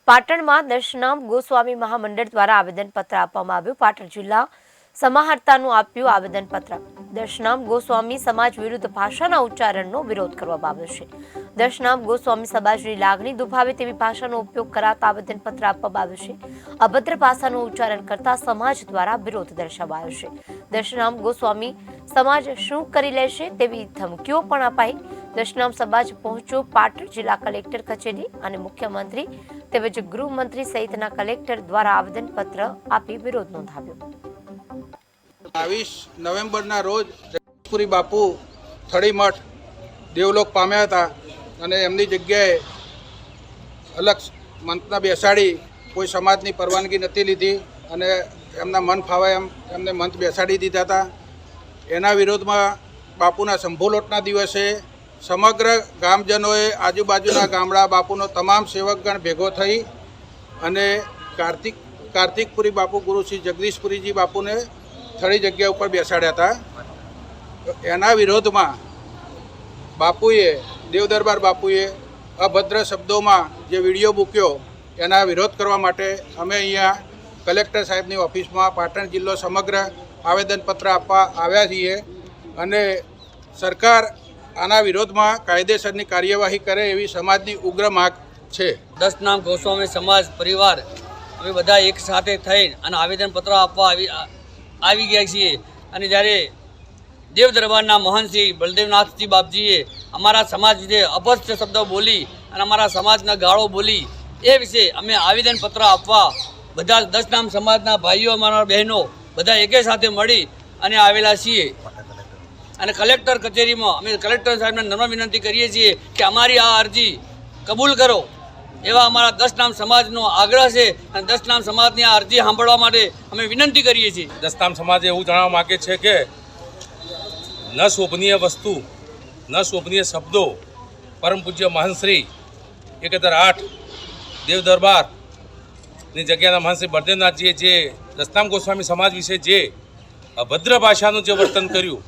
પાટણમાં દશનામ ગોસ્વામી મહામંડળ દ્વારા આવેદનપત્ર આપવામાં આવ્યું. પાટણ જિલ્લા સમાહર્તાનું આપ્યું આવેદનપત્ર. દશનામ ગોસ્વામી સમાજ વિરુદ્ધ ભાષાના ઉચ્ચારણનો વિરોધ કરવામાં આવ્યો છે. દશનામ ગોસ્વામી સમાજની લાગણી દુભાવે તેવી ભાષાનો ઉપયોગ કરાતા આવેદનપત્ર આપવામાં આવ્યું છે. અભદ્ર ભાષાનું ઉચ્ચારણ કરતા સમાજ દ્વારા વિરોધ દર્શાવાયો છે. દશનામ ગોસ્વામી સમાજ શું કરી લેશે તેવી ધમકીઓ પણ અપાઈ. દશનામ સમાજ પહોંચ્યો પાટણ જિલ્લા કલેક્ટર કચેરી અને મુખ્યમંત્રી તેમજ ગૃહમંત્રી સહિતના કલેક્ટર દ્વારા આવેદનપત્ર આપી વિરોધ નોંધાવ્યો. 22 નવેમ્બરના રોજ જગદીશપુરી બાપુ થળીમઠ દેવલોક પામ્યા હતા અને એમની જગ્યાએ અલગ મંતના બેસાડી કોઈ સમાજની પરવાનગી નથી લીધી અને એમના મન ફાવે એમ એમને મંત બેસાડી દીધા હતા. એના વિરોધમાં બાપુના સંભોલોટના દિવસે સમગ્ર ગામજનોએ આજુબાજુના ગામડા બાપુનો તમામ સેવકગણ ભેગો થઈ અને કાર્તિકપુરી બાપુ ગુરુ શ્રી જગદીશપુરીજી બાપુને થળી જગ્યા ઉપર બેસાડ્યા હતા. એના વિરોધમાં બાપુએ દેવદરબાર બાપુએ અભદ્ર શબ્દોમાં જે વિડીયો મૂક્યો એના વિરોધ કરવા માટે અમે અહીંયા કલેક્ટર સાહેબની ઓફિસમાં પાટણ જિલ્લો સમગ્ર આવેદનપત્ર આપવા આવ્યા છીએ અને સરકાર આના વિરોધમાં કાયદેસરની કાર્યવાહી કરે એવી સમાજની ઉગ્ર માંગ છે. દશનામ ગોસ્વામી સમાજ પરિવાર અમે બધા એક સાથે થઈ અને આવેદનપત્ર આપવા આવી ગયા છીએ અને જ્યારે દેવ દરબારના મહંતશ્રી બલદેવનાથજી બાપજીએ અમારા સમાજ વિશે અપસ્થ શબ્દો બોલી અને અમારા સમાજના ગાળો બોલી એ વિશે અમે આવેદનપત્ર આપવા બધા દશનામ સમાજના ભાઈઓ અમારા બહેનો બધા એકે સાથે મળી અને આવેલા છીએ અને કલેક્ટર કચેરીમાં અમે કલેક્ટર સાહેબને નમ્ર વિનંતી કરીએ છીએ કે અમારી આ અરજી કબૂલ કરો એવા અમારા દશનામ સમાજનો આગ્રહ છે અને દશનામ સમાજની આ અરજી સાંભળવા માટે અમે વિનંતી કરીએ છીએ. દશનામ સમાજ એવું જણાવવા માગે છે કે ન શોભનીય વસ્તુ ન શોભનીય શબ્દો પરમ પૂજ્ય મહંતશ્રી 1008 દેવ દરબારની જગ્યાના મહંતશ્રી બળદેવનાથજીએ જે દશનામ ગોસ્વામી સમાજ વિશે જે અભદ્ર ભાષાનું જે વર્તન કર્યું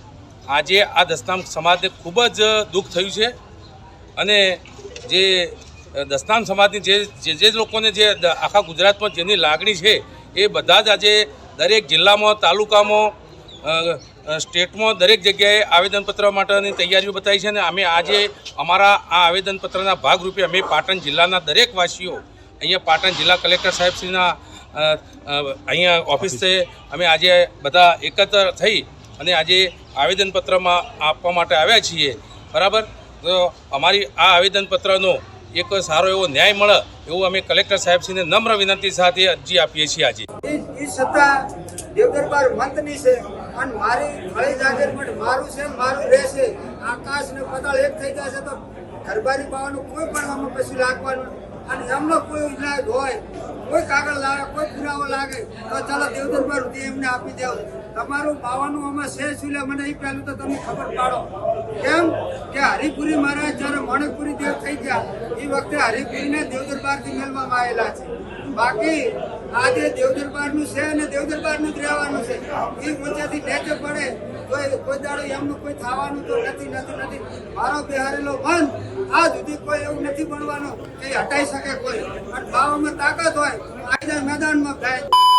આજે આ દશનામ સમાજને ખૂબ જ દુઃખ થયું છે અને જે દશનામ સમાજની જે લોકોને જે આખા ગુજરાતમાં જેની લાગણી છે એ બધા જ આજે દરેક જિલ્લામાં તાલુકામાં સ્ટેટમાં દરેક જગ્યાએ આવેદનપત્ર માટેની તૈયારીઓ બતાવી છે અને અમે આજે અમારા આ આવેદનપત્રના ભાગરૂપે અમે પાટણ જિલ્લાના દરેક વાસીઓ અહીંયા પાટણ જિલ્લા કલેક્ટર સાહેબશ્રીના અહીંયા ઓફિસે અમે આજે બધા એકત્ર થઈ અને આજે આવેદનપત્રમાં આપવા માટે આવ્યા છીએ. બરાબર, તો અમારી આ આવેદનપત્રનો એક સારો એવો ન્યાય મળે એવું અમે કલેક્ટર સાહેબશ્રીને નમ્ર વિનંતી સાથે અરજી આપીએ છીએ. આજે એ સત્તા દેવદરબાર મંતની છે અને મારી ફળી જાગીર પણ મારું છે મારું રહેશે. આકાશ ને પાતાળ એક થઈ જશે તો ઘરબારી પાવાનું કોઈ પણ આમાં પછી લાગવાનું અને એમનો કોઈ ઇલાજ હોય કોઈ કાગળ લાગે કોઈ પુરાવો લાગે તો ચાલો દેવદરબાર સુધી એમને આપી દેવું. તમારું બાવાનું આમાં છે શું મને એ પહેલું તો તમે ખબર પાડો. કેમ કે હરિપુરી મહારાજ જ્યારે મણિપુરી દેવ થઈ ગયા એ વખતે હરિપુરીને દેવદરબારથી મેળવામાં આવેલા છે. બાકી આજે દેવદરબારનું છે અને દેવદરબારનું જ રહેવાનું છે. એ ઊંચાથી નેચે પડે તો કોઈ દાડો એમનું કોઈ થવાનું તો નથી. મારો બિહારેલો બંધ આ સુધી કોઈ એવું નથી બનવાનું કે હટાઈ શકે કોઈ. અને બાવામાં તાકાત હોય આજે મેદાનમાં થાય.